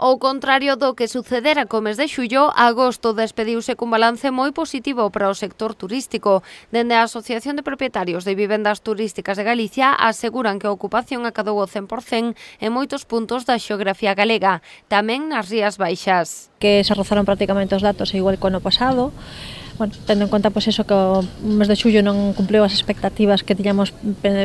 Ao contrario do que sucedera co mes de xullo, agosto despediuse cun balance moi positivo para o sector turístico. Dende a Asociación de Propietarios de Vivendas Turísticas de Galicia aseguran que a ocupación acadou o 100% en moitos puntos da xeografía galega, tamén nas Rías Baixas. Que se rozaron prácticamente os datos igual que o ano pasado. Bueno, tendo en conta pois eso que o mes de xullo non cumpliu as expectativas que tiñamos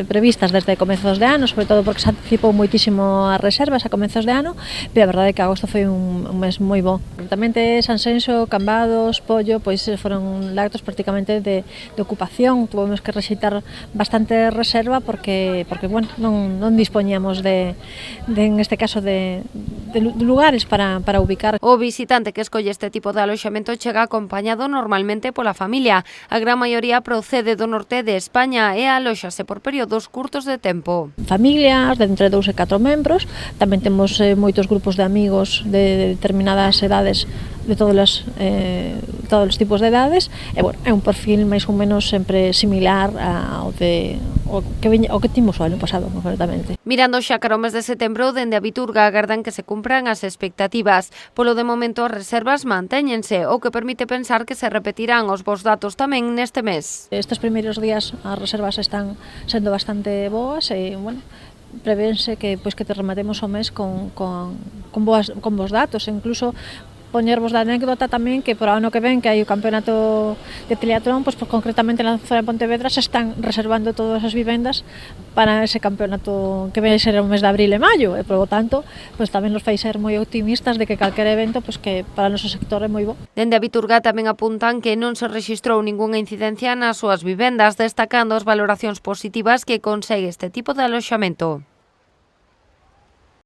previstas desde comezos de ano, sobre todo porque se anticipou moitísimo as reservas a comezos de ano, pero a verdade é que agosto foi un mes moi bo. Tamén Sanxenxo, Cambados, Pollo, pois foron lactos prácticamente de ocupación, tuvemos que rexeitar bastante reserva porque bueno, non dispoñíamos en este caso de lugares para ubicar. O visitante que escolle este tipo de aloxamento chega acompañado normalmente pola familia. A gran maioría procede do norte de España e alóxase por períodos curtos de tempo. Familias de entre 2 e 4 membros, tamén temos moitos grupos de amigos de determinadas edades, de todos os tipos de edades, e bueno, é un perfil máis ou menos sempre similar ao que timos o ano pasado, concretamente. Mirando xa cara ao mes de setembro, dende a Biturga agardan que se cumpran as expectativas. Polo de momento as reservas mantéñense, o que permite pensar que se repetirán os bons datos tamén neste mes. Estes primeiros días as reservas están sendo bastante boas e, bueno, prevénse que te rematemos o mes con bons datos, incluso poñervos da anécdota tamén que por ano que ven que hai o campeonato de triatlón, pois concretamente na zona de Pontevedra se están reservando todas as vivendas para ese campeonato que vai ser o mes de abril e maio, e polo tanto pois tamén nos fai ser moi optimistas de que calquer evento pois que para o noso sector é moi bo. Dende a Biturga tamén apuntan que non se rexistrou ningunha incidencia nas súas vivendas, destacando as valoracións positivas que consegue este tipo de aloxamento.